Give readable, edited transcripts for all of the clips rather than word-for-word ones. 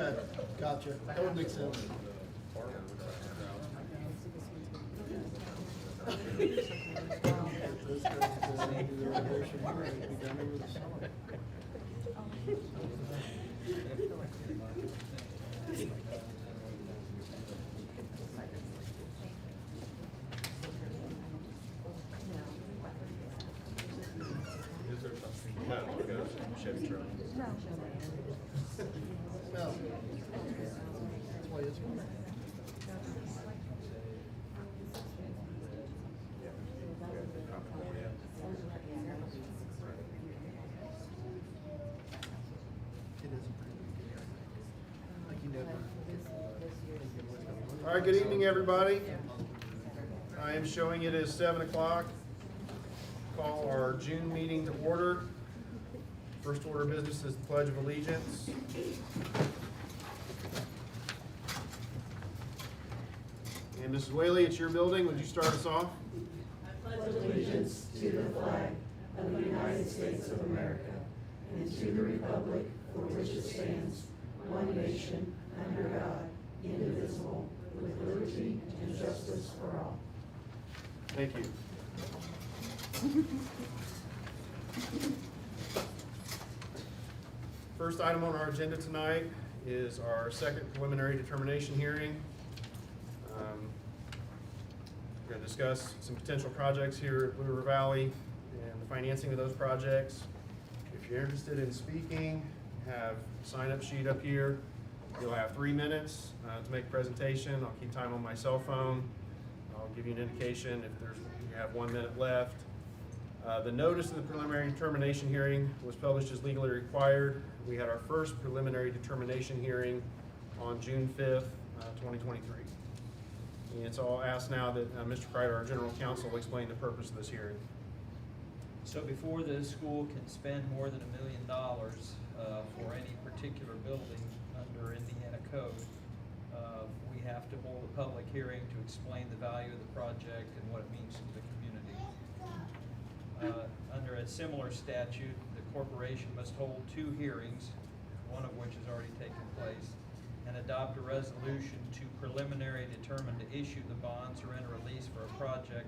Okay, gotcha. That would make sense. No, it goes Chevy truck. No. That's why it's one. It is pretty good. Like you never. All right, good evening, everybody. I am showing it as 7 o'clock. Call our June meeting to order. First order of business is the Pledge of Allegiance. And Mrs. Whaley, it's your building. Would you start us off? I pledge allegiance to the flag of the United States of America and to the republic for which it stands, one nation, under God, indivisible, with liberty and justice for all. Thank you. First item on our agenda tonight is our second preliminary determination hearing. We're going to discuss some potential projects here at Blue River Valley and the financing of those projects. If you're interested in speaking, have a sign-up sheet up here. You'll have 3 minutes to make a presentation. I'll keep time on my cell phone. I'll give you an indication if you have 1 minute left. The notice of the preliminary determination hearing was published as legally required. We had our first preliminary determination hearing on June 5th, 2023. And so I'll ask now that Mr. Kreider, our general counsel, will explain the purpose of this hearing. So before the school can spend more than $1 million for any particular building under Indiana code, we have to hold a public hearing to explain the value of the project and what it means to the community. Under a similar statute, the corporation must hold 2 hearings, one of which has already taken place, and adopt a resolution to preliminary determine to issue the bonds or enter a lease for a project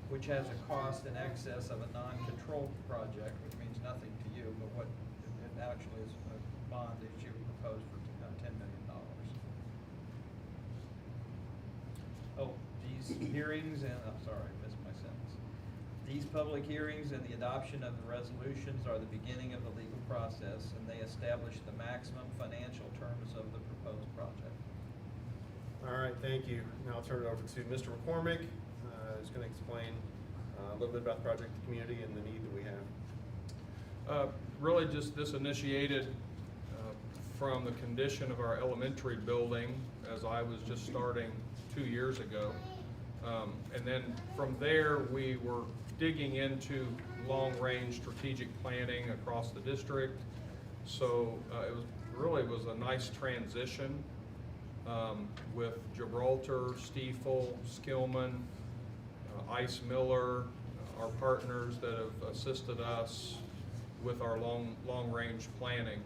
which has a cost in excess of a non-controlled project, which means nothing to you, but what it actually is a bond issue proposed for $10 million. Oh, these hearings and, I'm sorry, I missed my sentence. These public hearings and the adoption of the resolutions are the beginning of the legal process, and they establish the maximum financial terms of the proposed project. All right, thank you. Now I'll turn it over to Mr. McCormick, who's going to explain a little bit about the project, the community, and the need that we have. Really just this initiated from the condition of our elementary building as I was just starting 2 years ago. And then from there we were digging into long-range strategic planning across the district. So it was a nice transition with Gibraltar, Stiefel, Skillman, Ice Miller, our partners that have assisted us with our long-range planning.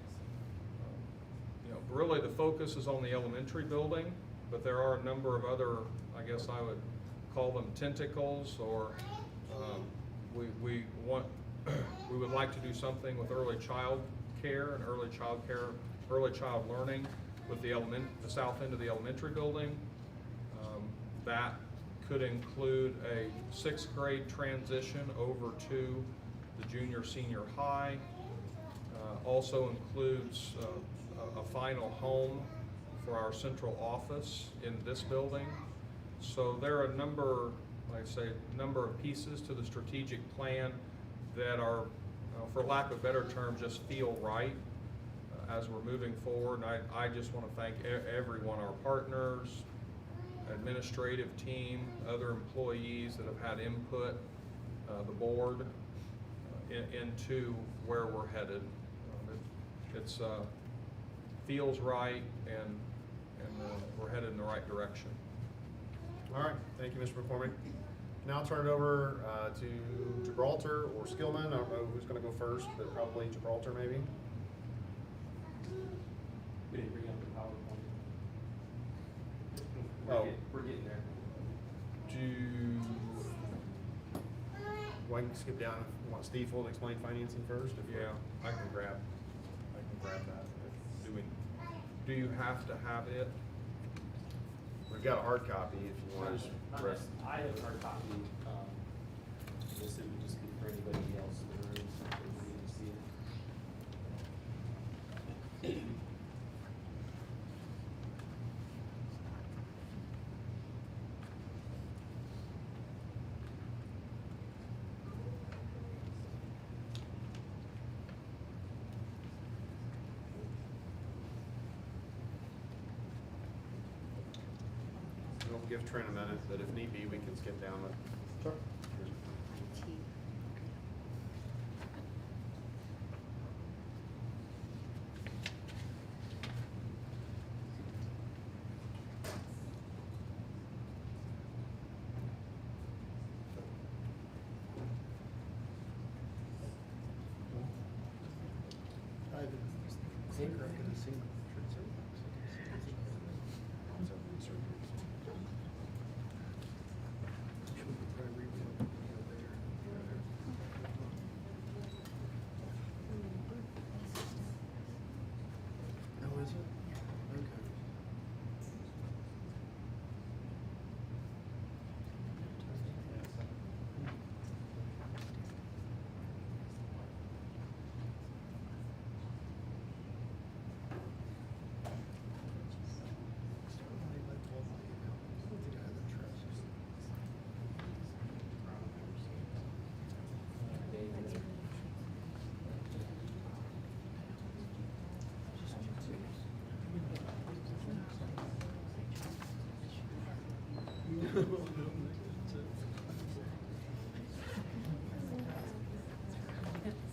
Really the focus is on the elementary building, but there are a number of other, I guess I would call them tentacles, or we would like to do something with early child care and early child learning with the south end of the elementary building. That could include a 6th grade transition over to the junior senior high. Also includes a final home for our central office in this building. So there are a number, like I say, number of pieces to the strategic plan that are, for lack of a better term, just feel right as we're moving forward. And I just want to thank everyone, our partners, administrative team, other employees that have had input, the board, into where we're headed. It's feels right, and we're headed in the right direction. All right, thank you, Mr. McCormick. Now I'll turn it over to Gibraltar or Skillman. I don't know who's going to go first, but probably Gibraltar maybe. We didn't bring up the power Oh. We're getting there. Well, I can skip down, if you want Steve to explain financing first? if we're- Yeah, I can grab that. Do you have to have it? We've got a hard copy if you want. I have a hard copy, this would just be for anybody else in the room, so we need to see it. We'll give Trent a minute, but if need be, we can skip down it. Sure. I have a sinker, I get a single. Oh, is it? Okay.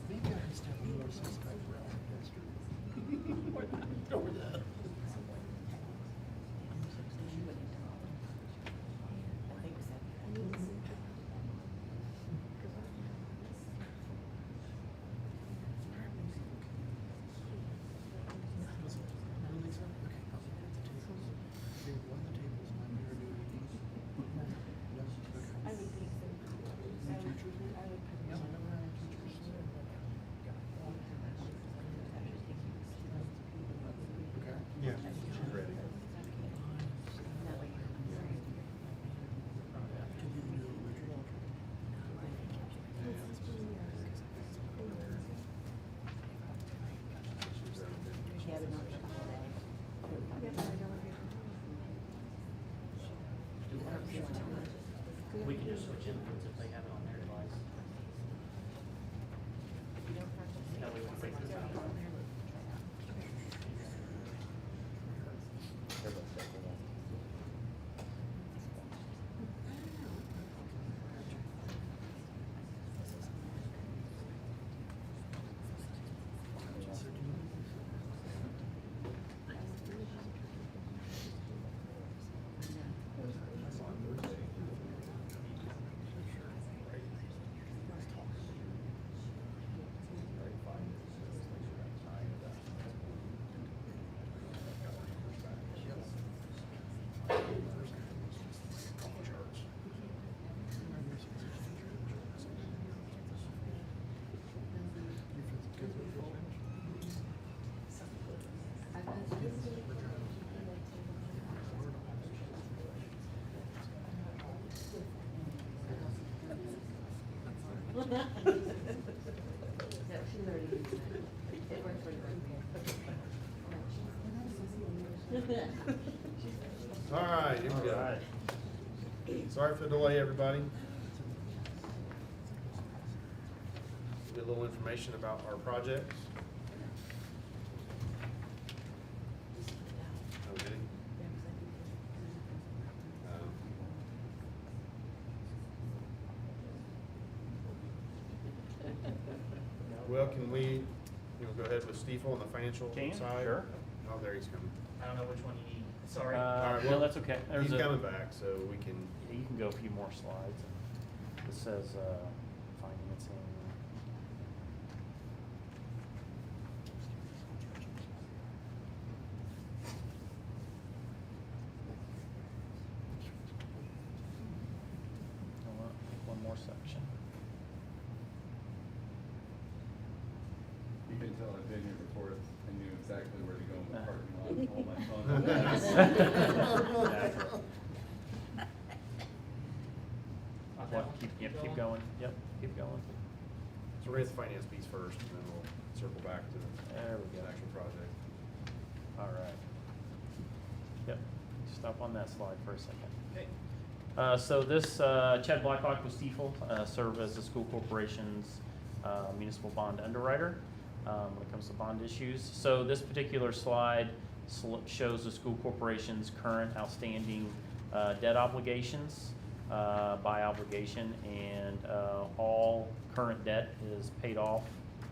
Maybe I just have more suspect around history. Or that. I would think so. I would put it on around teachers. Okay. Yeah, she's ready. We can just switch inputs if they have it on their device. That way we can take this out. No, she's already used it. It works for her. All right, here we go. Sorry for the delay, everybody. Get a little information about our projects. Oh, did he? Well, can we, go ahead with Steve on the financial Can, side? sure. Oh, there he's coming. I don't know which one you need, sorry. All right, No, well, that's okay. He's coming back, so we can, You can go a few more slides. It says, financing. more section. You can tell I've been here before and knew exactly where to go in the parking lot, all my phone. Yep, keep going, yep, keep going. So we're gonna hit the finance piece first, and then we'll circle back to There we the go. actual project. All right. Yep, stop on that slide for a second. Okay. So this, Chad Blackhawk with Stiefel, serve as the school corporation's municipal bond underwriter when it comes to bond issues. So this particular slide shows the school corporation's current outstanding debt obligations by obligation, and all current debt is paid off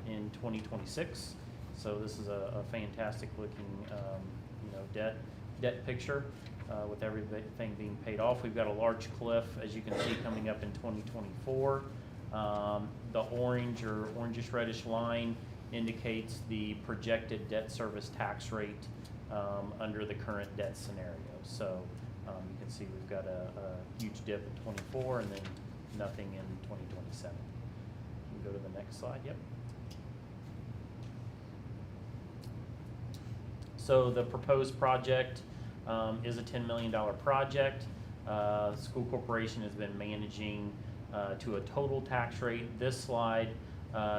in 2026. So this is a fantastic looking, debt picture with everything being paid off. We've got a large cliff, as you can see, coming up in 2024. The orange or orangish reddish line indicates the projected debt service tax rate under the current debt scenario. So you can see we've got a huge dip in 24 and then nothing in 2027. You can go to the next slide. Yep. So the proposed project is a $10 million project. The school corporation has been managing to a total tax rate. This slide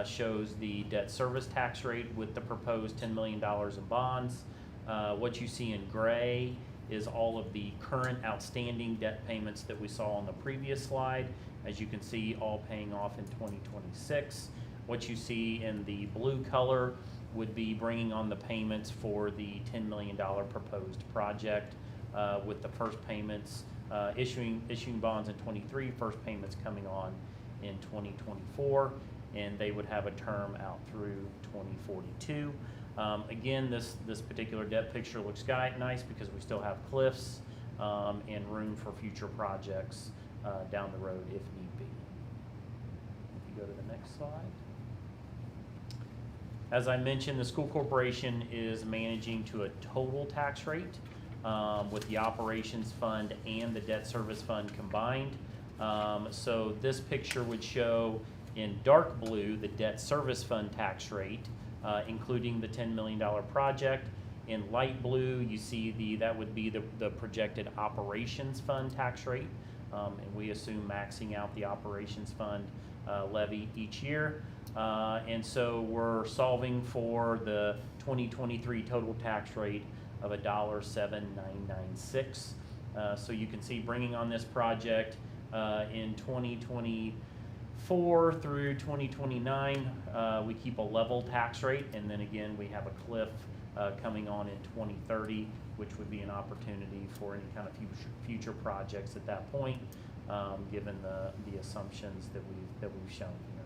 shows the debt service tax rate with the proposed $10 million in bonds. What you see in gray is all of the current outstanding debt payments that we saw on the previous slide. As you can see, all paying off in 2026. What you see in the blue color would be bringing on the payments for the $10 million proposed project, with the first payments issuing bonds in 23, first payments coming on in 2024, and they would have a term out through 2042. Again, this particular debt picture looks nice because we still have cliffs and room for future projects down the road if need be. If you go to the next slide. As I mentioned, the school corporation is managing to a total tax rate with the operations fund and the debt service fund combined. So this picture would show in dark blue the debt service fund tax rate, including the $10 million project. In light blue, you see that would be the projected operations fund tax rate, and we assume maxing out the operations fund levy each year. And so we're solving for the 2023 total tax rate of $1.7996. So you can see bringing on this project in 2024 through 2029, we keep a level tax rate, and then again we have a cliff coming on in 2030, which would be an opportunity for any kind of future projects at that point, given the assumptions that we've shown here.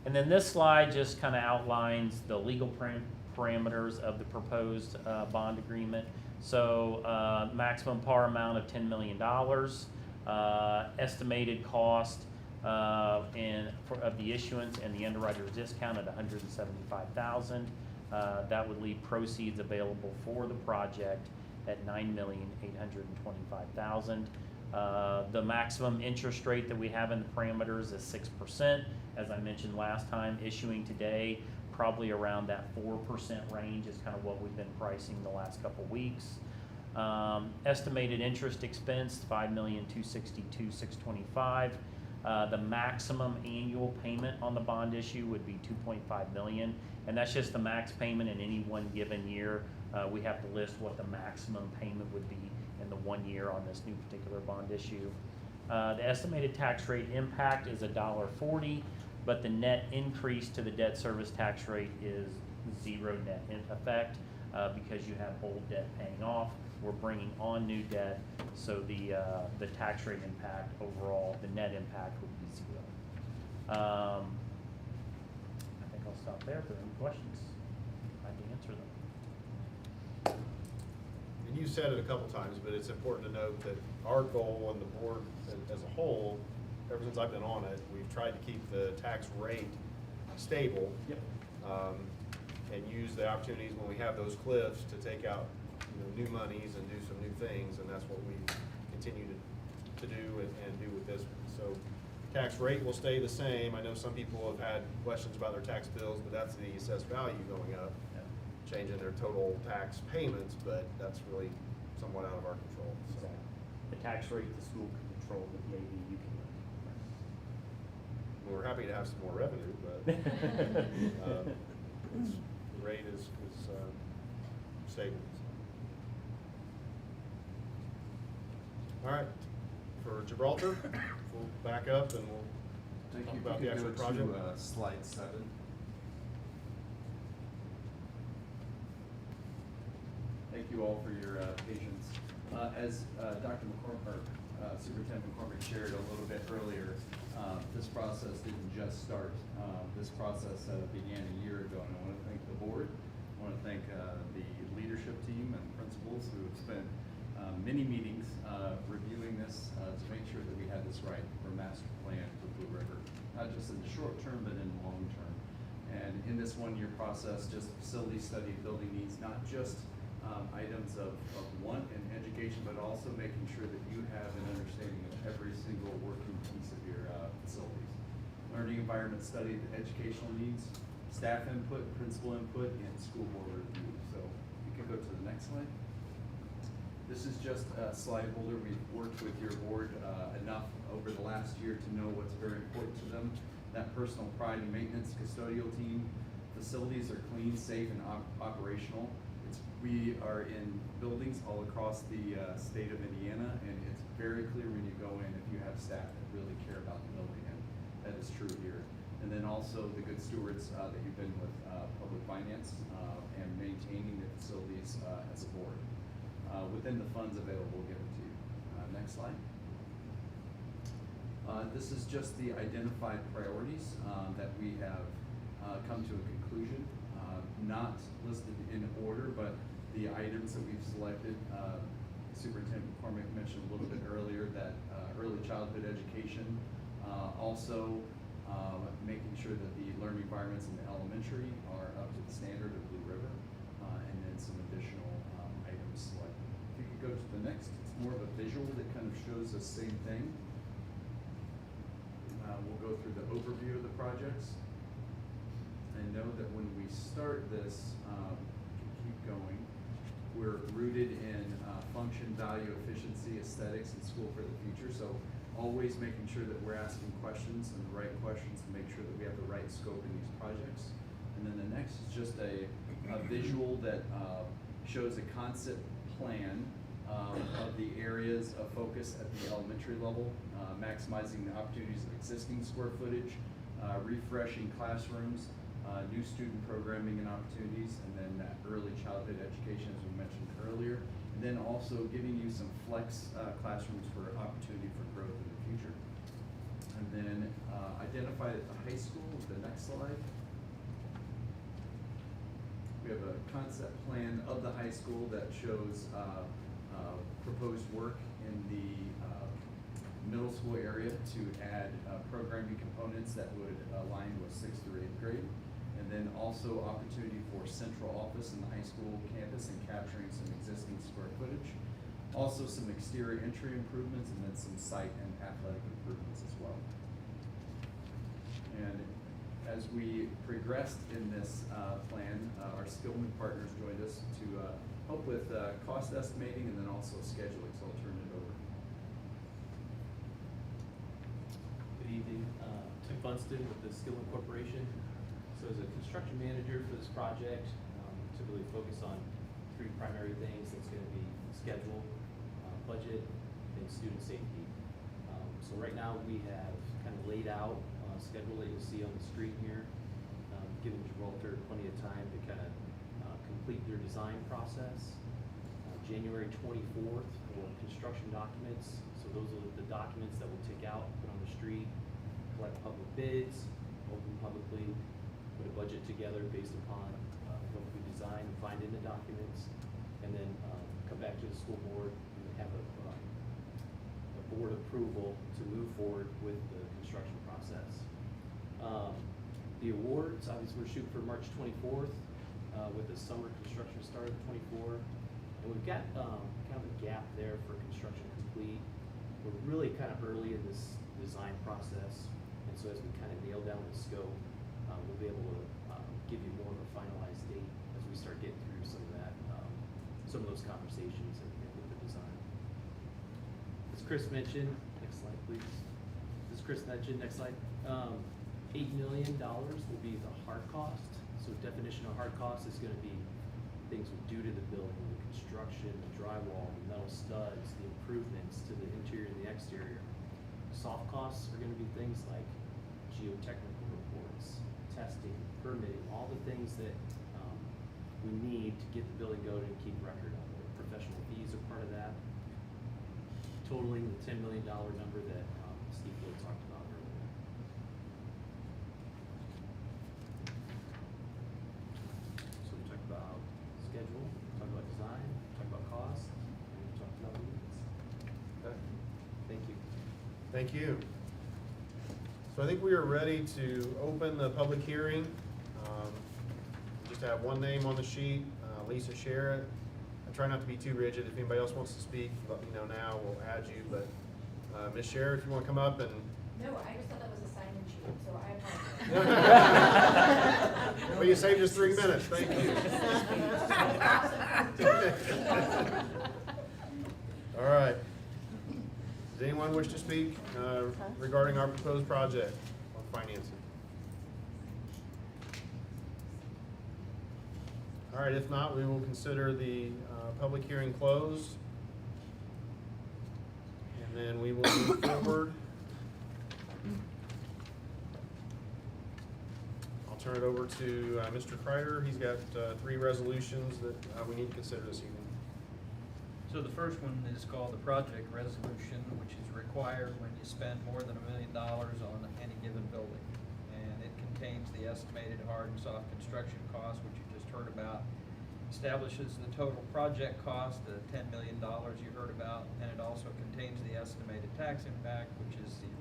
And then this slide just kind of outlines the legal parameters of the proposed bond agreement. So maximum par amount of $10 million, estimated cost of the issuance and the underwriter's discount at $175,000. That would leave proceeds available for the project at $9,825,000. The maximum interest rate that we have in the parameters is 6%. As I mentioned last time, issuing today, probably around that 4% range is kind of what we've been pricing the last couple weeks. Estimated interest expense, $5,262,625. The maximum annual payment on the bond issue would be $2.5 million, and that's just the max payment in any one given year. We have to list what the maximum payment would be in the 1 year on this new particular bond issue. The estimated tax rate impact is $1.40, but the net increase to the debt service tax rate is zero net in effect because you have old debt paying off. We're bringing on new debt, so the tax rate impact overall, the net impact would be zero. I think I'll stop there. If there are any questions, I'd answer them. And you said it a couple times, but it's important to note that our goal and the board as a whole, ever since I've been on it, we've tried to keep the tax rate stable. Yep. And use the opportunities when we have those cliffs to take out new monies and do some new things, and that's what we continue to So tax rate will stay the same. I know some people have had questions about their tax bills, but that's the assessed value going up, changing their total tax payments, but that's really somewhat out of our control, so. The tax rate the school can control, but the ADU can. We're happy to have some more revenue, but, the rate is stable. All right, for Gibraltar, we'll back up and we'll Thank talk you. about If the you actual could project. go to, slide 7. Thank you all for your patience. As Dr. McCormick, Superintendent McCormick shared a little bit earlier, this process didn't just start. This process began a year ago, and I want to thank the board. I want to thank the leadership team and principals who have spent many meetings reviewing this to make sure that we had this right for master plan for Blue River, not just in the short term, but in the long term. And in this one-year process, just facility study, building needs, not just items of want and education, but also making sure that you have an understanding of every single working piece of your facilities. Learning environment study, the educational needs, staff input, principal input, and school board review. So you can go to the next slide. This is just a slide holder. We've worked with your board enough over the last year to know what's very important to them. That personal pride and maintenance custodial team. Facilities are clean, safe, and operational. We are in buildings all across the state of Indiana, and it's very clear when you go in if you have staff that really care about the building, and that is true here. And then also the good stewards that you've been with public finance and maintaining the facilities as a board. Within the funds available given to you. Next slide. This is just the identified priorities that we have come to a conclusion, not listed in order, but the items that we've selected. Superintendent McCormick mentioned a little bit earlier that early childhood education, also making sure that the learning environments in the elementary are up to the standard of Blue River, and then some additional items selected. If you could go to the next, it's more of a visual that kind of shows the same thing. We'll go through the overview of the projects. I know that when we start this, keep going, we're rooted in function, value, efficiency, aesthetics, and school for the future. So always making sure that we're asking questions and the right questions to make sure that we have the right scope in these projects. And then the next is just a visual that shows a concept plan of the areas of focus at the elementary level, maximizing the opportunities of existing square footage, refreshing classrooms, new student programming and opportunities, and then that early childhood education, as we mentioned earlier, and then also giving you some flex classrooms for opportunity for growth in the future. And then identified at the high school, the next slide. We have a concept plan of the high school that shows proposed work in the middle school area to add programming components that would align with 6th through 8th grade. And then also opportunity for central office in the high school campus and capturing some existing square footage. Also some exterior entry improvements, and then some site and athletic improvements as well. And as we progressed in this plan, our Skillman partners joined us to help with cost estimating and then also scheduling, so I'll turn it over. Good evening, Tim Funston with the Skillman Corporation. So as a construction manager for this project, to really focus on 3 primary things, that's going to be schedule, budget, and student safety. So right now we have kind of laid out a schedule that you'll see on the screen here, giving Gibraltar plenty of time to kind of complete their design process. January 24th for construction documents. So those are the documents that we'll take out, put on the street, collect public bids, open publicly, put a budget together based upon what we design and find in the documents, and then come back to the school board and have a board approval to move forward with the construction process. The awards, obviously we're shooting for March 24th with the summer construction start of 24. And we've got kind of a gap there for construction complete. We're really kind of early in this the design process. And so as we kind of nail down the scope, we'll be able to give you more of a finalized date as we start getting through some of that, some of those conversations and with the design. As Chris mentioned, next slide please. As Chris mentioned, next slide, $8 million will be the hard cost. So definition of hard cost is gonna be things we do to the building, the construction, the drywall, the metal studs, the improvements to the interior and the exterior. Soft costs are gonna be things like geotechnical reports, testing, permitting, all the things that we need to get the building going and keep record of it. Professional fees are part of that, totaling the $10 million number that Steve Wood talked about earlier. So we talked about schedule, talked about design, talked about cost, and we talked about needs. Okay. Thank you. Thank you. So I think we are ready to open the public hearing. Just have one name on the sheet, Lisa Sherritt. I try not to be too rigid. If anybody else wants to speak, let me know now, we'll add you. But Ms. Sherritt, if you want to come up and. No, I just thought that was a sign-in sheet, so I apologize. Well, you saved us 3 minutes, thank you. All right. Does anyone wish to speak regarding our proposed project on financing? All right, if not, we will consider the public hearing closed. And then we will move forward. I'll turn it over to Mr. Kreider. He's got 3 resolutions that we need to consider this evening. So the first one is called the project resolution, which is required when you spend more than $1 million on any given building. And it contains the estimated hard and soft construction costs, which you just heard about. Establishes the total project cost, the $10 million you heard about, and it also contains the estimated tax impact, which is 0.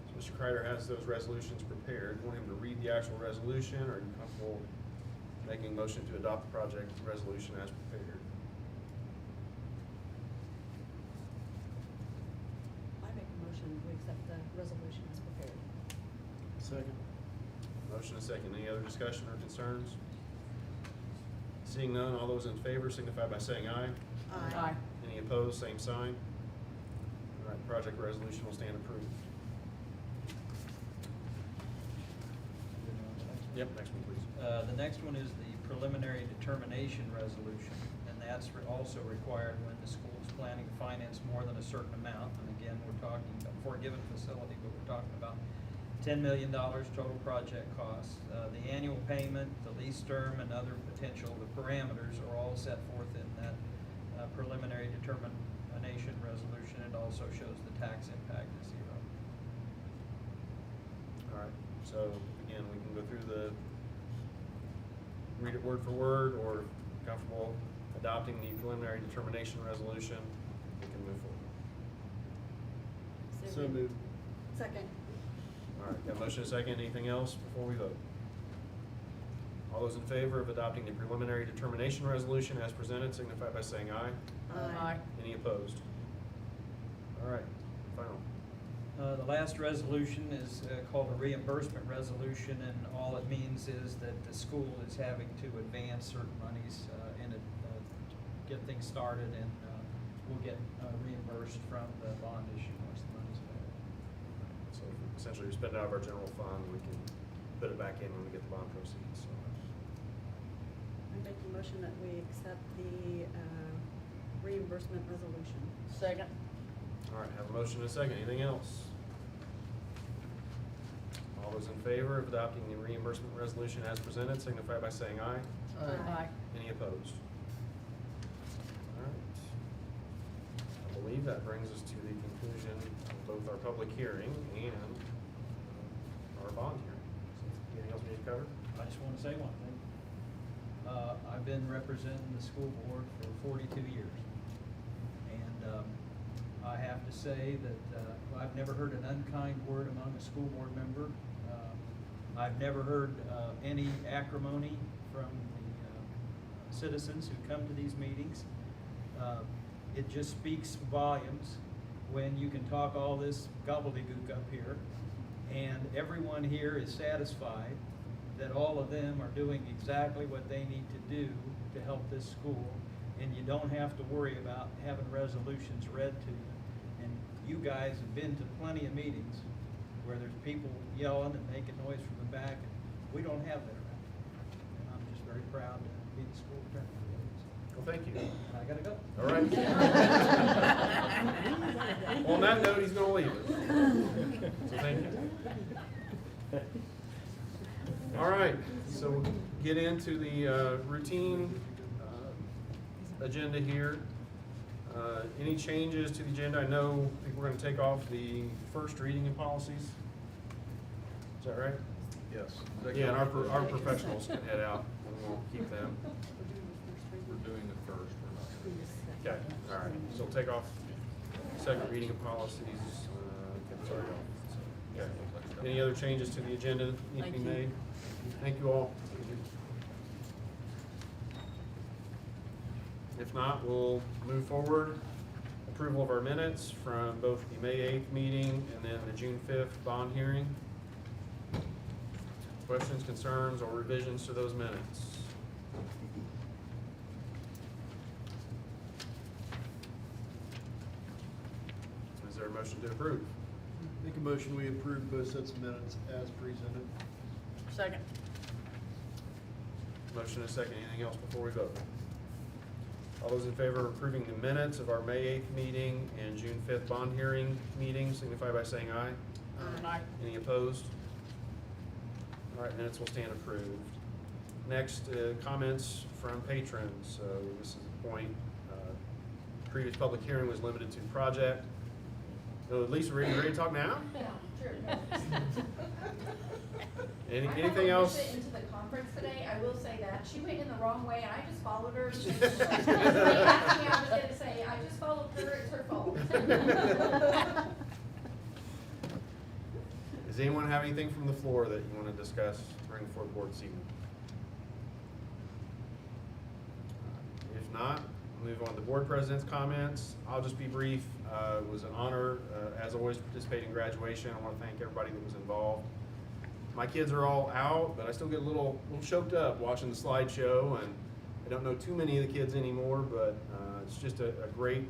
So Mr. Kreider has those resolutions prepared. You want him to read the actual resolution, or are you comfortable making a motion to adopt the project resolution as prepared? I make a motion, we accept the resolution as prepared. Second. Motion and second. Any other discussion or concerns? Seeing none, all those in favor signify by saying aye. Aye. Any opposed, same sign. All right, project resolution will stand approved. Yep, next one, please. The next one is the preliminary determination resolution, and that's also required when the school is planning to finance more than a certain amount. And again, we're talking about, for a given facility, but we're talking about $10 million total project costs. The annual payment, the lease term, and other potential, the parameters are all set forth in that preliminary determination resolution. It also shows the tax impact is 0. All right, so again, we can go through read it word for word, or comfortable adopting the preliminary determination resolution, we can move forward. So moved. Second. All right, got a motion and a second. Anything else before we vote? All those in favor of adopting the preliminary determination resolution as presented signify by saying aye. Aye. Any opposed? All right, final. The last resolution is called a reimbursement resolution, and all it means is that the school is having to advance certain monies in it to get things started, and we'll get reimbursed from the bond issue once the money's available. So essentially, we spend it out of our general fund, we can put it back in when we get the bond proceeds, so. I make a motion that we accept the reimbursement resolution. Second. All right, have a motion and a second. Anything else? All those in favor of adopting the reimbursement resolution as presented signify by saying aye. Aye. Any opposed? All right. I believe that brings us to the conclusion of both our public hearing and our bond hearing. Anything else we need to cover? I just want to say one thing. I've been representing the school board for 42 years. And I have to say that I've never heard an unkind word among a school board member. I've never heard any acrimony from the citizens who come to these meetings. It just speaks volumes when you can talk all this gobbledygook up here, and everyone here is satisfied that all of them are doing exactly what they need to do to help this school, and you don't have to worry about having resolutions read to you. And you guys have been to plenty of meetings where there's people yelling and making noise from the back, and we don't have that around here. And I'm just very proud to be the school attorney. Well, thank you. I gotta go. All right. Well, on that note, he's gonna leave us. So thank you. All right, so we'll get into the routine agenda here. Any changes to the agenda? I think we're gonna take off the first reading in policies. Is that right? Yes. Yeah, and our professionals can head out, and we'll keep them. We're doing it first, we're not doing it. Okay, all right, so we'll take off second reading of policies. Sorry. Okay. Any other changes to the agenda that need to be made? Thank you all. If not, we'll move forward. Approval of our minutes from both the May 8th meeting and then the June 5th bond hearing. Questions, concerns, or revisions to those minutes? Is there a motion to approve? Make a motion, we approve both sets of minutes as presented. Second. Motion and a second. Anything else before we vote? All those in favor of approving the minutes of our May 8th meeting and June 5th bond hearing meeting signify by saying aye. Aye. Any opposed? All right, minutes will stand approved. Next, comments from patrons. So this is the point. Previous public hearing was limited to the project. So Lisa, ready to talk now? Yeah, sure. Anything else? I had into the conference today, I will say that. She went in the wrong way and I just followed her. She asked me, I was gonna say, I just followed her, it's her fault. Does anyone have anything from the floor that you want to discuss, bring before the board this evening? If not, we'll move on to board president's comments. I'll just be brief. It was an honor, as always, to participate in graduation. I want to thank everybody that was involved. My kids are all out, but I still get a little choked up watching the slideshow, and I don't know too many of the kids anymore, but it's just a great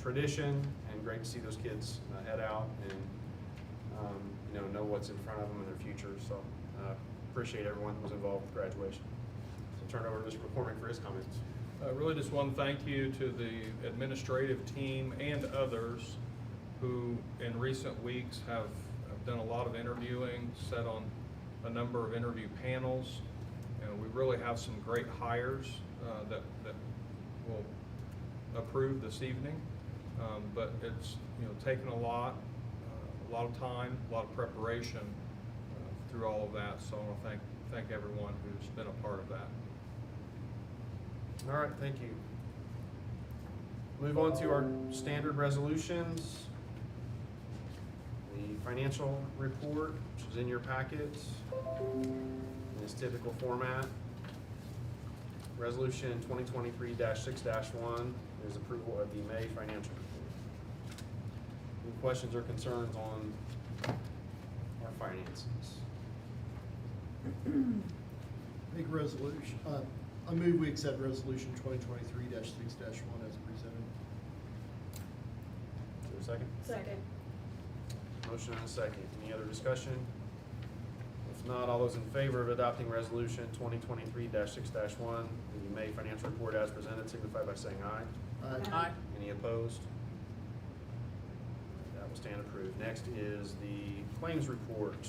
tradition, and great to see those kids head out and know what's in front of them in their future. So appreciate everyone who was involved with graduation. So turn it over to Mr. McCormick for his comments. Really just one thank you to the administrative team and others who in recent weeks have done a lot of interviewing, sat on a number of interview panels, and we really have some great hires that we'll approve this evening. But it's taken a lot of time, a lot of preparation through all of that. So I want to thank everyone who's been a part of that. All right, thank you. Move on to our standard resolutions. The financial report, which is in your packets, in its typical format. Resolution 2023-6-1 is approval of the May financial report. Any questions or concerns on our finances? Make a resolution, I move we accept resolution 2023-6-1 as presented. Is there a second? Second. Motion and a second. Any other discussion? If not, all those in favor of adopting resolution 2023-6-1, the May financial report as presented, signify by saying aye. Aye. Any opposed? That will stand approved. Next is the claims report,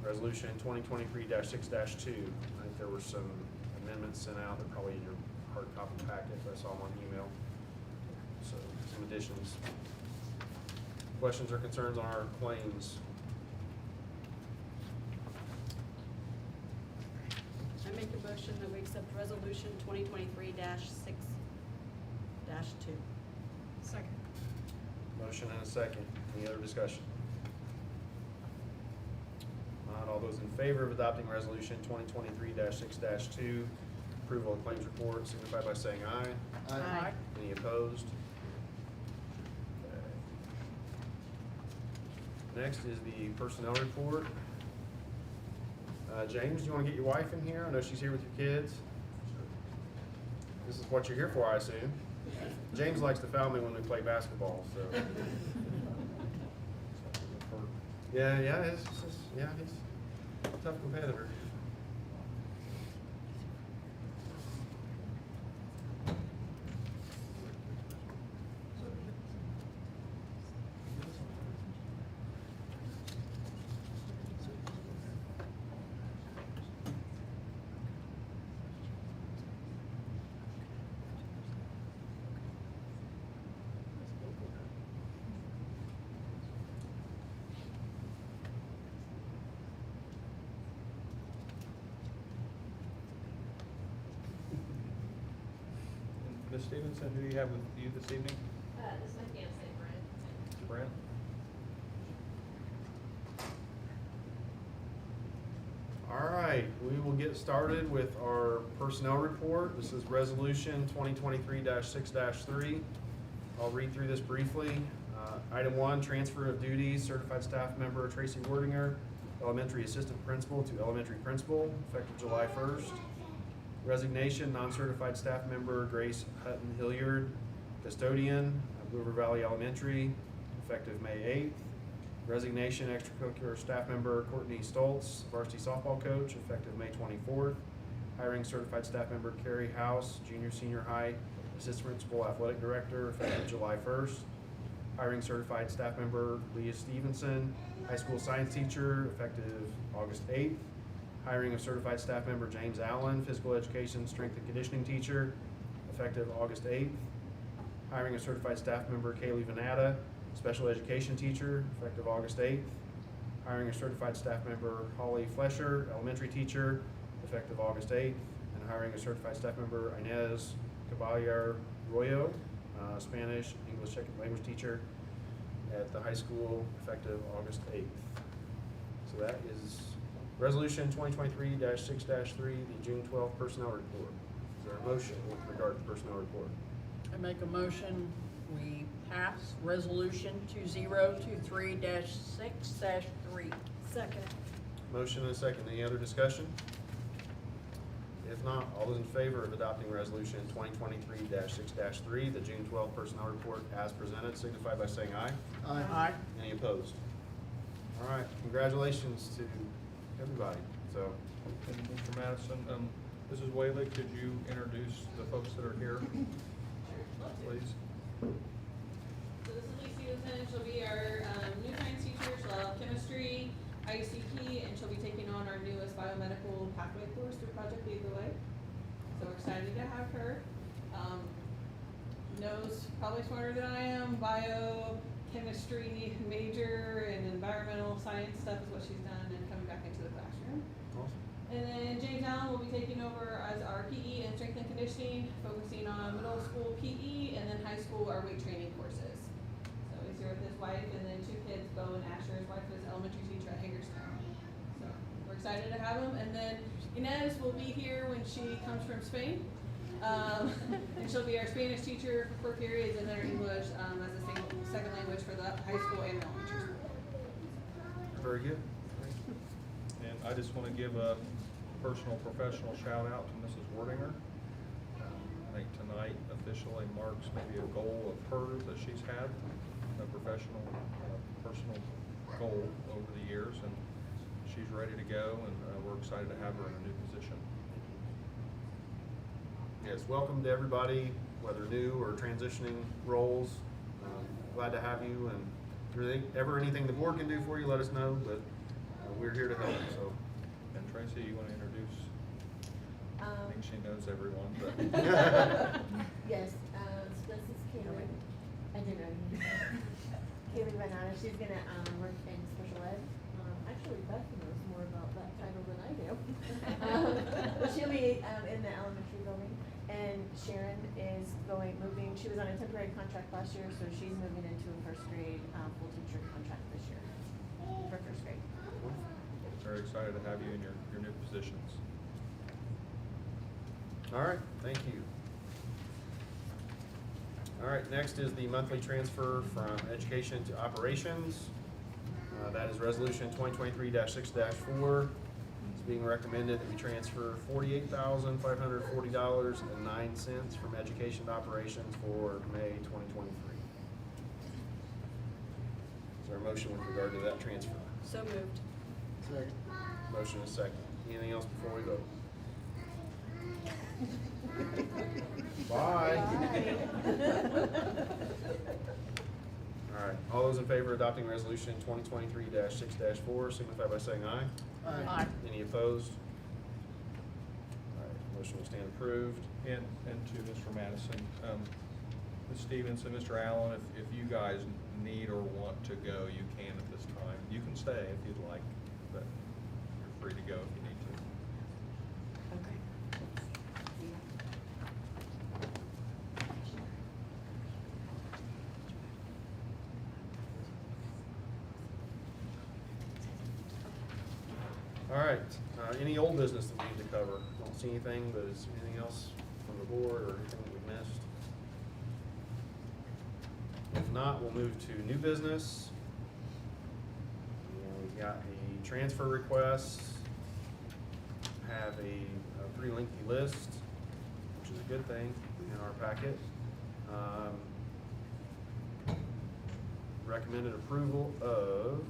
resolution 2023-6-2. I think there were some amendments sent out. They're probably in your hard copy packet. I saw them on email. So some additions. Questions or concerns on our claims? I make a motion that we accept resolution 2023-6-2. Second. Motion and a second. Any other discussion? Not all those in favor of adopting resolution 2023-6-2, approval of claims report, signify by saying aye. Aye. Any opposed? Okay. Next is the personnel report. James, do you want to get your wife in here? I know she's here with your kids. This is what you're here for, I assume. James likes to foul me when we play basketball, so. Yeah, he's a tough competitor. Ms. Stevenson, who do you have with you this evening? This is my fiance, Brent. Brent? All right, we will get started with our personnel report. This is Resolution 2023-6-3. I'll read through this briefly. Item 1, transfer of duties, certified staff member Tracy Wordinger, elementary assistant principal to elementary principal, effective July 1st. Resignation, non-certified staff member Grace Hutton Hilliard, custodian, Blue River Valley Elementary, effective May 8th. Resignation, extracurricular staff member Courtney Stoltz, varsity softball coach, effective May 24th. Hiring certified staff member Carrie House, junior senior high assistant principal athletic director, effective July 1st. Hiring certified staff member Leah Stevenson, high school science teacher, effective August 8th. Hiring of certified staff member James Allen, physical education strength and conditioning teacher, effective August 8th. Hiring of certified staff member Kaylee Venata, special education teacher, effective August 8th. Hiring a certified staff member Holly Flesher, elementary teacher, effective August 8th. And hiring a certified staff member Inez Caballero Arroyo, Spanish, English second language teacher at the high school, effective August 8th. So that is Resolution 2023-6-3, the June 12th personnel report. Is there a motion with regard to personnel report? I make a motion, we pass resolution 2023-6-3. Second. Motion and a second. Any other discussion? If not, all those in favor of adopting resolution 2023-6-3, the June 12th personnel report as presented, signify by saying aye. Aye. Any opposed? All right, congratulations to everybody. So, And Mr. Madison, Mrs. Whaley, could you introduce the folks that are here, please? So this is Lee Stevenson. She'll be our new science teacher. She'll have chemistry, ICP, and she'll be taking on our newest biomedical pathway course through Project Lead the Way. So we're excited to have her. Knows probably smarter than I am, biochemistry major and environmental science stuff is what she's done and coming back into the classroom. awesome. And then James Allen will be taking over as our PE and strength and conditioning, focusing on middle school PE and then high school our weight training courses. So he's here with his wife and then two kids, Bo and Asher. His wife is elementary teacher at Hagerstown. So we're excited to have him. And then Inez will be here when she comes from Spain. And she'll be our Spanish teacher for 4 periods and then our English as a second language for the high school and elementary school. Very good. And I just want to give a personal professional shout out to Mrs. Wordinger. I think tonight officially marks maybe a goal of hers that she's had, a professional, personal goal over the years, and she's ready to go, and we're excited to have her in a new position. Yes, welcome to everybody, whether new or transitioning roles. Glad to have you, and if there's ever anything the board can do for you, let us know, but we're here to help, so. And Tracy, you want to introduce? I think she knows everyone, but. Yes, so this is Kaylee. I do know you. Kaylee Renata, she's gonna, work in special ed. Actually, Beth knows more about that title than I do. But she'll be, in the elementary building. And Sharon is moving, she was on a temporary contract last year, so she's moving into a first grade, full teacher contract this year for first grade. Very excited to have you in your new positions. All right, thank you. All right, next is the monthly transfer from education to operations. That is resolution 2023-6-4. It's being recommended that we transfer $48,540.09 from education to operations for May 2023. Is there a motion with regard to that transfer? So moved. Second. Motion is second. Anything else before we vote? Bye. All right, all those in favor of adopting resolution 2023-6-4 signify by saying aye. Aye. Any opposed? All right, motion will stand approved. And to Mr. Madison, Ms. Stevens and Mr. Allen, if you guys need or want to go, you can at this time. You can stay if you'd like, but you're free to go if you need to. Okay. All right, any old business that we need to cover? Don't see anything, but is anything else from the board or anything that we missed? If not, we'll move to new business. And we've got a transfer request, have a pretty lengthy list, which is a good thing in our packet. Recommended approval of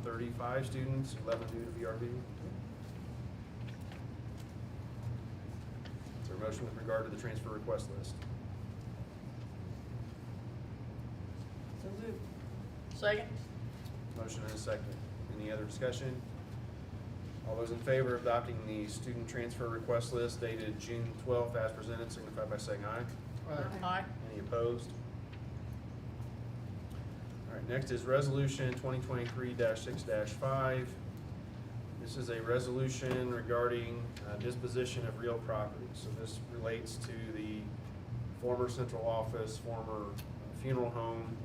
35 students, 11 due to VRB. Is there a motion with regard to the transfer request list? So moved. Second. Motion and a second. Any other discussion? All those in favor of adopting the student transfer request list dated June 12th as presented signify by saying aye. Aye. Any opposed? All right, next is resolution 2023-6-5. This is a resolution regarding disposition of real property. So this relates to the former central office, former funeral home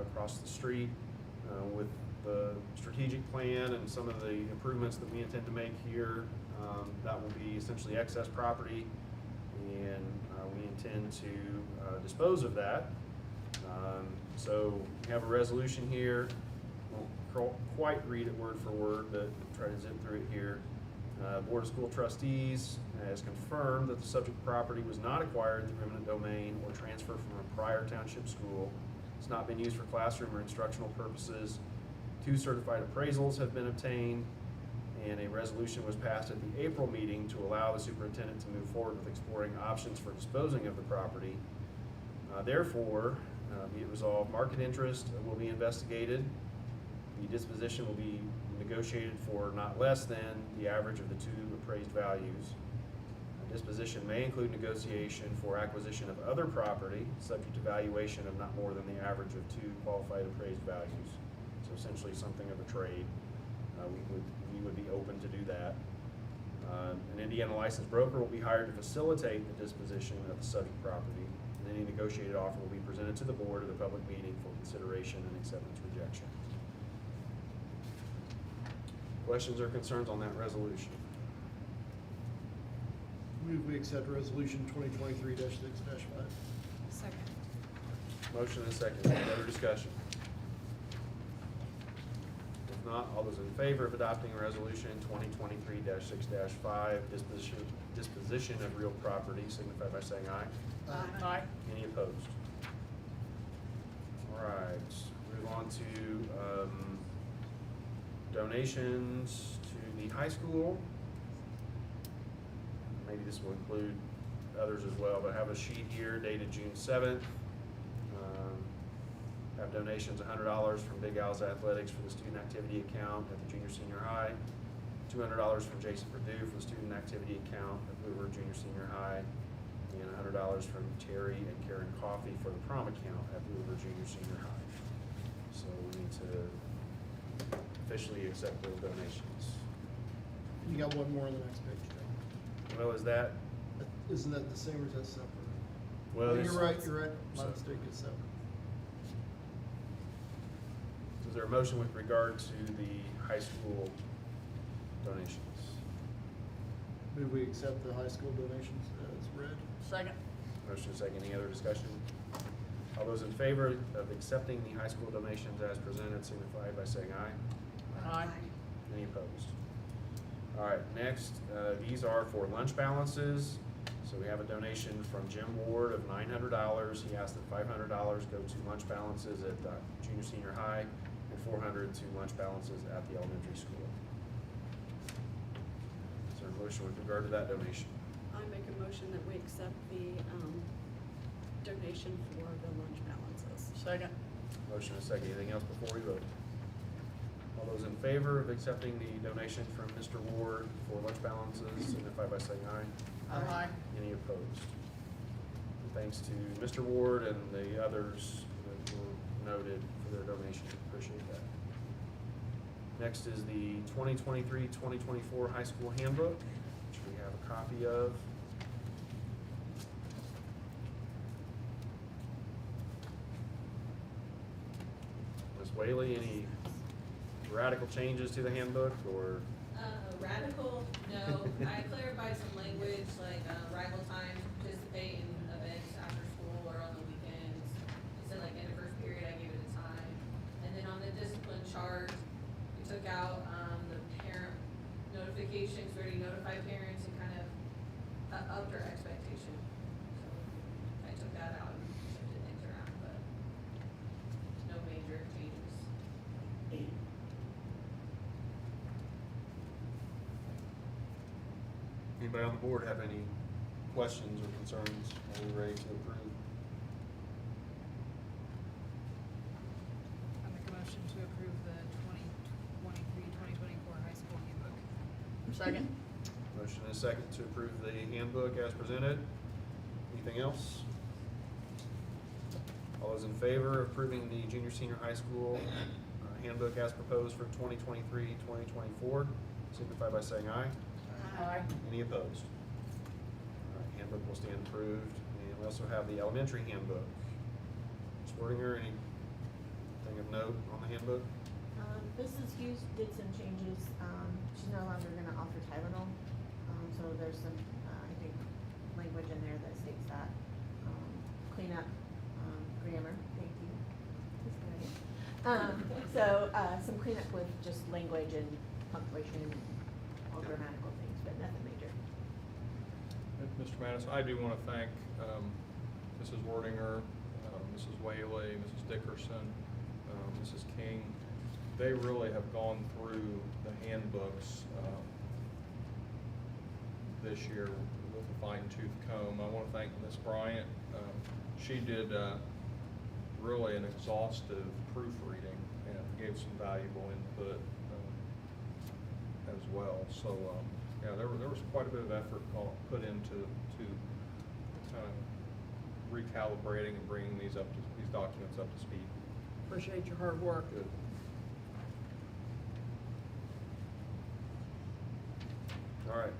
across the street. With the strategic plan and some of the improvements that we intend to make here, that will be essentially excess property, and we intend to dispose of that. So we have a resolution here. Won't quite read it word for word, but try to zip through it here. Board of School Trustees has confirmed that the subject property was not acquired through eminent domain or transfer from a prior township school. It's not been used for classroom or instructional purposes. 2 certified appraisals have been obtained, and a resolution was passed at the April meeting to allow the superintendent to move forward with exploring options for disposing of the property. Therefore, be it resolved, market interest will be investigated. The disposition will be negotiated for not less than the average of the 2 appraised values. Disposition may include negotiation for acquisition of other property, subject to valuation of not more than the average of 2 qualified appraised values. So essentially something of a trade. We would be open to do that. An Indiana licensed broker will be hired to facilitate the disposition of the subject property, and any negotiated offer will be presented to the board at a public meeting for consideration and acceptance rejection. Questions or concerns on that resolution? Move we accept resolution 2023-6-5. Second. Motion and a second. Any other discussion? If not, all those in favor of adopting resolution 2023-6-5, disposition of real property, signify by saying aye. Aye. Any opposed? All right, move on to donations to the high school. Maybe this will include others as well, but I have a sheet here dated June 7th. Have donations, $100 from Big Al's Athletics for the student activity account at the junior senior high, $200 from Jason Perdue for the student activity account at Blue River Junior Senior High, and $100 from Terry and Karen Coffey for the prom account at Blue River Junior Senior High. So we need to officially accept those donations. You got one more on the next page, Joe. Well, is that, Isn't that the same or is that separate? well, Oh, there's- you're right, you're right. My So- mistake, is separate. is there a motion with regard to the high school donations? Move we accept the high school donations as read. Second. Motion is second. Any other discussion? All those in favor of accepting the high school donations as presented signify by saying aye. Aye. Any opposed? All right, next, these are for lunch balances. So we have a donation from Jim Ward of $900. He asked that $500 go to lunch balances at junior, senior high, and $400 to lunch balances at the elementary school. Is there a motion with regard to that donation? I make a motion that we accept the, donation for the lunch balances. Second. Motion and second. Anything else before we vote? All those in favor of accepting the donation from Mr. Ward for lunch balances signify by saying aye. Aye. Any opposed? Thanks to Mr. Ward and the others that were noted for their donation. Appreciate that. Next is the 2023-2024 high school handbook, which we have a copy of. Ms. Whaley, any radical changes to the handbook or? Radical, no. I clarified some language like arrival time to participate in events after school or on the weekends. Instead like in the first period, I gave it a time. And then on the discipline chart, we took out the parent notifications, we already notified parents and kind of upped our expectation. So I took that out and shifted things around, but no major changes. Anybody on the board have any questions or concerns? Are we ready to approve? I make a motion to approve the 2023-2024 high school handbook. Second. Motion and a second to approve the handbook as presented. Anything else? All those in favor of approving the junior, senior high school handbook as proposed for 2023-2024 signify by saying aye. Aye. Any opposed? All right, handbook will stand approved. And we also have the elementary handbook. Ms. Wordinger, anything of note on the handbook? Mrs. Hughes did some changes. She's no longer gonna offer Tylenol. So there's some, I think, language in there that states that. Clean up, grammar, thank you. So, some cleanup with just language and punctuation and all grammatical things, but nothing major. Mr. Mattis, I do want to thank Mrs. Wordinger, Mrs. Whaley, Mrs. Dickerson, Mrs. King. They really have gone through the handbooks this year with a fine-tooth comb. I want to thank Ms. Bryant. She did really an exhaustive proofreading and gave some valuable input as well. So, yeah, there was quite a bit of effort put into kind of recalibrating and bringing these documents up to speed. Appreciate your hard work. Good. All right.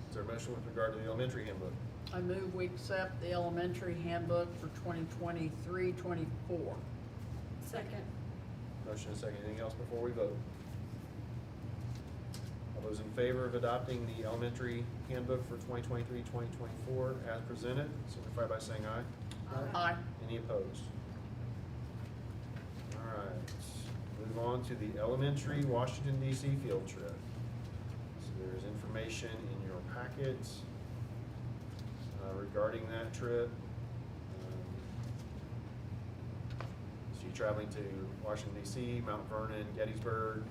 Is there a motion with regard to the elementary handbook? I move we accept the elementary handbook for 2023-24. Second. Motion and second. Anything else before we vote? All those in favor of adopting the elementary handbook for 2023-2024 as presented, signify by saying aye. Aye. Any opposed? All right. Move on to the elementary Washington DC field trip. So there's information in your packets regarding that trip. So you're traveling to Washington DC, Mount Vernon, Gettysburg.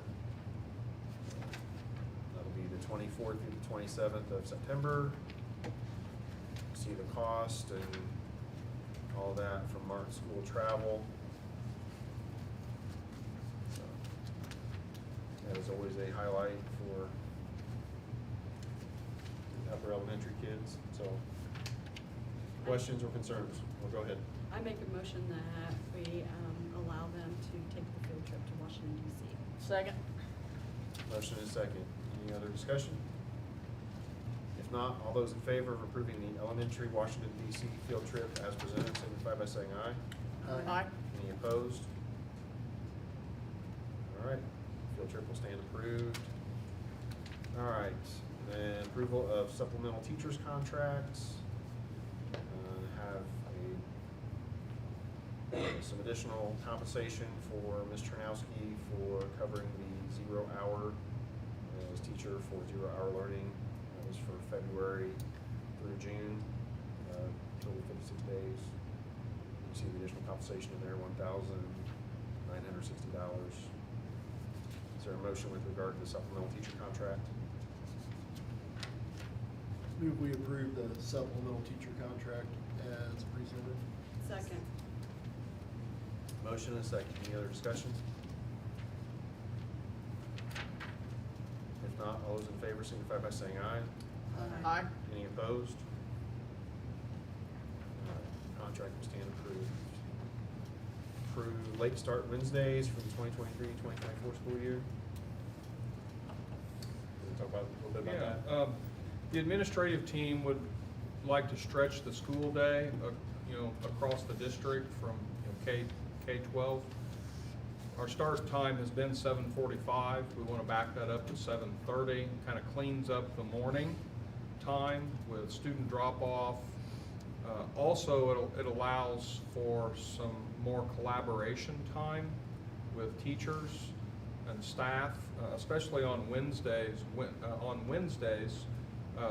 That'll be the 24th through the 27th of September. See the cost and all that from Martin School Travel. So, that is always a highlight for the upper elementary kids. So, questions or concerns? Well, go ahead. I make a motion that we, allow them to take the field trip to Washington DC. Second. Motion is second. Any other discussion? If not, all those in favor of approving the elementary Washington DC field trip as presented, signify by saying aye. Aye. Any opposed? All right, field trip will stand approved. All right, then approval of supplemental teachers' contracts. Have a Some additional compensation for Ms. Chernowski for covering the 0 hour as teacher for 0 hour learning. That was for February through June, total 56 days. You see the additional compensation in there, $1,960. Is there a motion with regard to the supplemental teacher contract? Move we approve the supplemental teacher contract as presented. Second. Motion and a second. Any other discussion? If not, all those in favor signify by saying aye. Aye. Any opposed? All right, contract will stand approved. Approve late start Wednesdays for the 2023-2024 school year. Can we talk about a little bit about that? The administrative team would like to stretch the school day, across the district from K-12. Our start time has been 7:45. We want to back that up to 7:30. Kind of cleans up the morning time with student drop-off. Also, it allows for some more collaboration time with teachers and staff, especially on Wednesdays. On Wednesdays,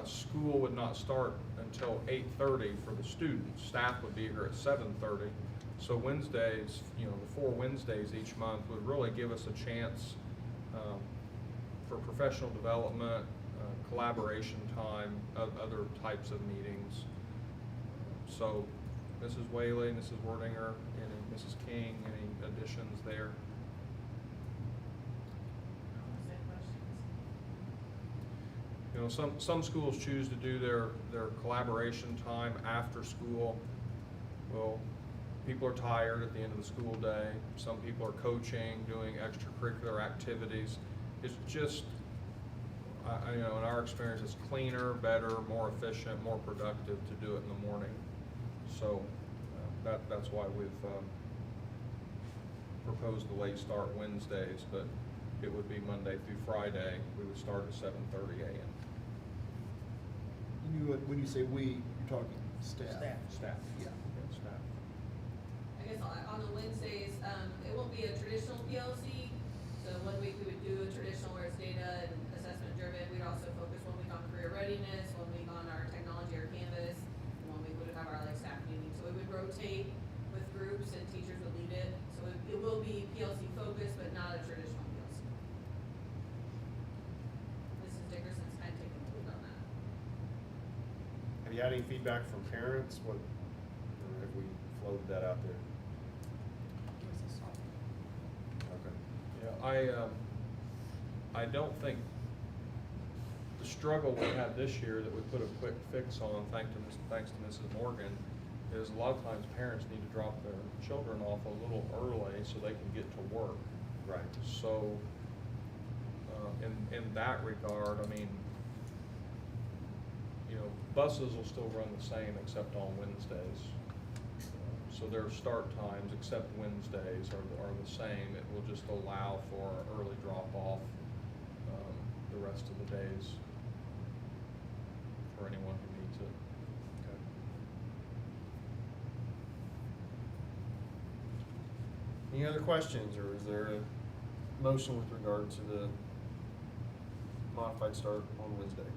school would not start until 8:30 for the students. Staff would be here at 7:30. So Wednesdays, the 4 Wednesdays each month would really give us a chance for professional development, collaboration time, other types of meetings. So Mrs. Whaley, Mrs. Wordinger, and Mrs. King, any additions there? Some schools choose to do their collaboration time after school. Well, people are tired at the end of the school day. Some people are coaching, doing extracurricular activities. It's just, in our experience, it's cleaner, better, more efficient, more productive to do it in the morning. So that's why we've proposed the late start Wednesdays, but it would be Monday through Friday. We would start at 7:30 a.m. When you say we, you're talking staff. Staff. Yeah. Staff. I guess on the Wednesdays, it won't be a traditional PLC. So 1 week we would do a traditional where it's data and assessment driven. We'd also focus 1 week on career readiness, 1 week on our technology or Canvas, and 1 week we would have our staff meeting. So it would rotate with groups and teachers would lead it. So it will be PLC focused, but not a traditional PLC. Mrs. Dickerson's kind of taking the lead on that. Have you had any feedback from parents? Or have we floated that out there? Okay. Yeah, I don't think the struggle we had this year that we put a quick fix on, thanks to Mrs. Morgan, is a lot of times parents need to drop their children off a little early so they can get to work. Right. So, in that regard, buses will still run the same except on Wednesdays. So their start times, except Wednesdays, are the same. It will just allow for early drop-off the rest of the days for anyone who needs it. Okay. Any other questions, or is there a motion with regard to the modified start on Wednesday?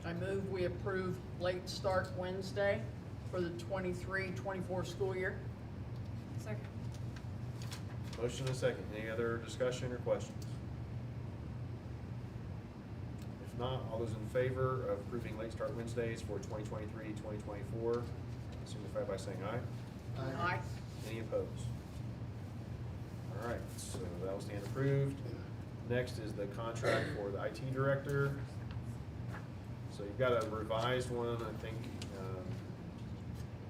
I move we approve late start Wednesday for the 23-24 school year. Second. Motion and a second. Any other discussion or questions? If not, all those in favor of approving late start Wednesdays for 2023-2024, signify by saying aye. Aye. Any opposed? All right, so that will stand approved. Next is the contract for the IT director. So you've got a revised one, I think.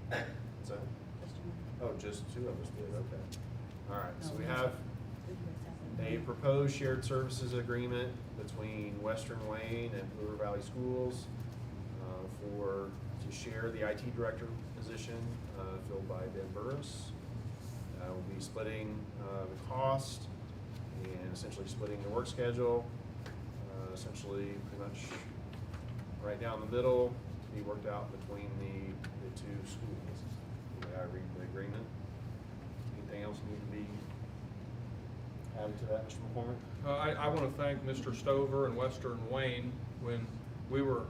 What's that? Oh, just 2 of us did, okay. All right, so we have a proposed shared services agreement between Western Wayne and Blue River Valley Schools to share the IT director position filled by Ben Burris. We'll be splitting the cost and essentially splitting the work schedule, essentially pretty much right down the middle to be worked out between the 2 schools. The way I read the agreement. anything else need to be added to that, Mr. McCormick? I want to thank Mr. Stover and Western Wayne. When we were,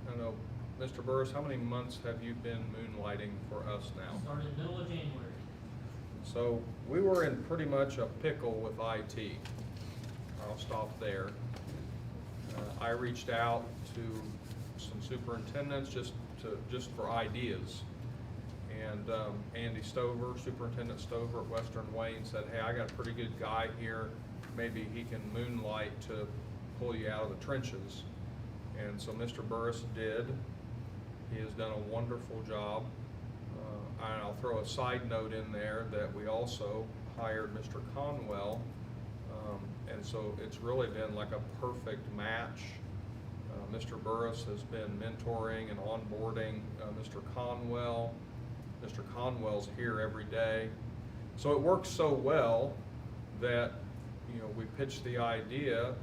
I don't know, Mr. Burris, how many months have you been moonlighting for us now? Started middle of January. So we were in pretty much a pickle with IT. I'll stop there. I reached out to some superintendents just for ideas. And Andy Stover, Superintendent Stover at Western Wayne said, hey, I got a pretty good guy here. Maybe he can moonlight to pull you out of the trenches. And so Mr. Burris did. He has done a wonderful job. And I'll throw a side note in there that we also hired Mr. Conwell. And so it's really been like a perfect match. Mr. Burris has been mentoring and onboarding Mr. Conwell. Mr. Conwell's here every day. So it works so well that, we pitched the idea,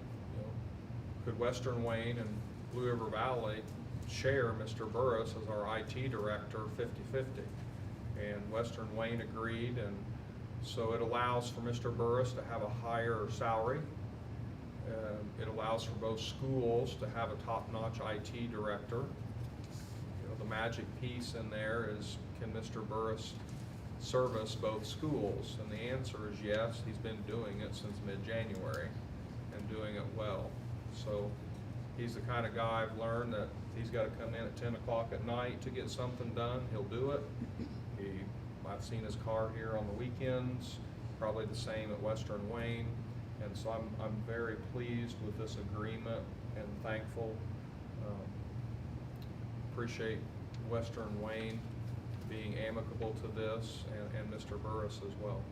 could Western Wayne and Blue River Valley share Mr. Burris as our IT director 50-50? And Western Wayne agreed, and so it allows for Mr. Burris to have a higher salary. It allows for both schools to have a top-notch IT director. The magic piece in there is, can Mr. Burris service both schools? And the answer is yes. He's been doing it since mid-January and doing it well. So he's the kind of guy I've learned that if he's got to come in at 10 o'clock at night to get something done, he'll do it. I've seen his car here on the weekends, probably the same at Western Wayne. And so I'm very pleased with this agreement and thankful. Appreciate Western Wayne being amicable to this and Mr. Burris as well.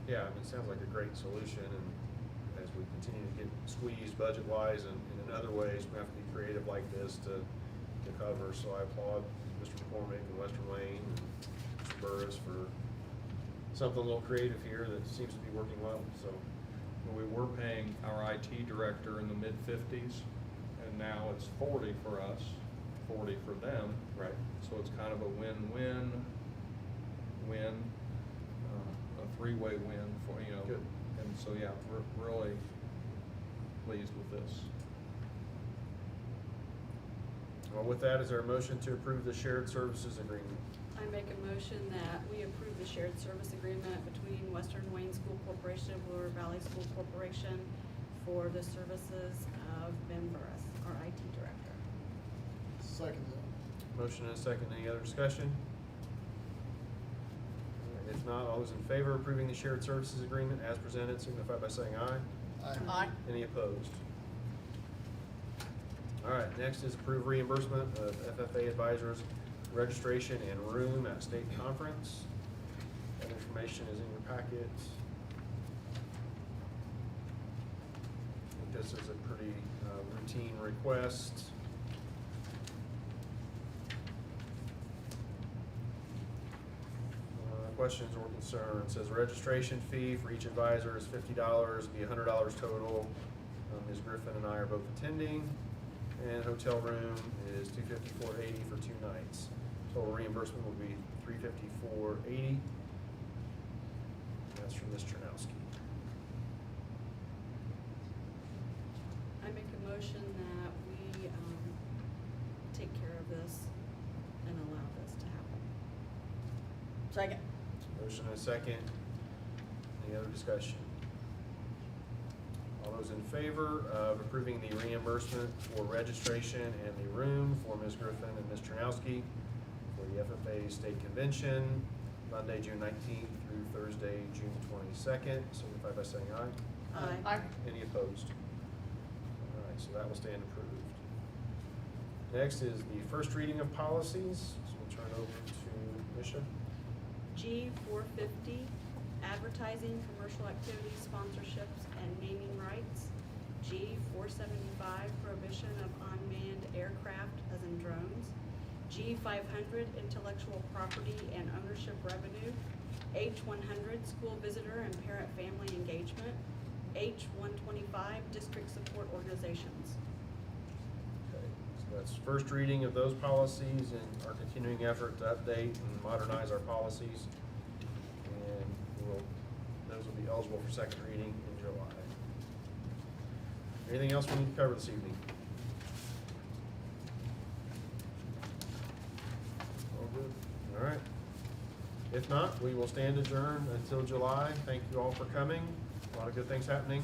Yeah, it sounds like a great solution, and as we continue to get squeezed budget-wise and in other ways, we have to be creative like this to cover. So I applaud Mr. McCormick and Western Wayne and Mr. Burris for something a little creative here that seems to be working well. So We were paying our IT director in the mid-50s, and now it's 40 for us, 40 for them. right. So it's kind of a win-win, a three-way win for, Good. And so, yeah, we're really pleased with this. Well, with that, is there a motion to approve the shared services agreement? I make a motion that we approve the shared service agreement between Western Wayne School Corporation and Blue River Valley School Corporation for the services of Ben Burris, our IT director. Second that. Motion and a second. Any other discussion? If not, all those in favor of approving the shared services agreement as presented signify by saying aye. Aye. Any opposed? All right, next is approve reimbursement of FFA advisors registration and room at state conference. That information is in your packet. I think this is a pretty routine request. Questions or concerns? Says registration fee for each advisor is $50, be $100 total. Ms. Griffin and I are both attending, and hotel room is $254.80 for 2 nights. Total reimbursement will be $354.80. That's from Ms. Chernowski. I make a motion that we take care of this and allow this to happen. Second. Motion and a second. Any other discussion? All those in favor of approving the reimbursement for registration and the room for Ms. Griffin and Ms. Chernowski for the FFA State Convention, Monday, June 19th through Thursday, June 22nd, signify by saying aye. Aye. Any opposed? All right, so that will stand approved. Next is the first reading of policies. So we'll turn it over to Misha. G450, advertising, commercial activities, sponsorships, and naming rights. G475, prohibition of unmanned aircraft, as in drones. G500, intellectual property and ownership revenue. H100, school visitor and parent-family engagement. H125, district support organizations. Okay, so that's first reading of those policies and our continuing effort to update and modernize our policies. And those will be eligible for second reading in July. Anything else we need to cover this evening? All good? All right. If not, we will stand adjourned until July. Thank you all for coming. A lot of good things happening.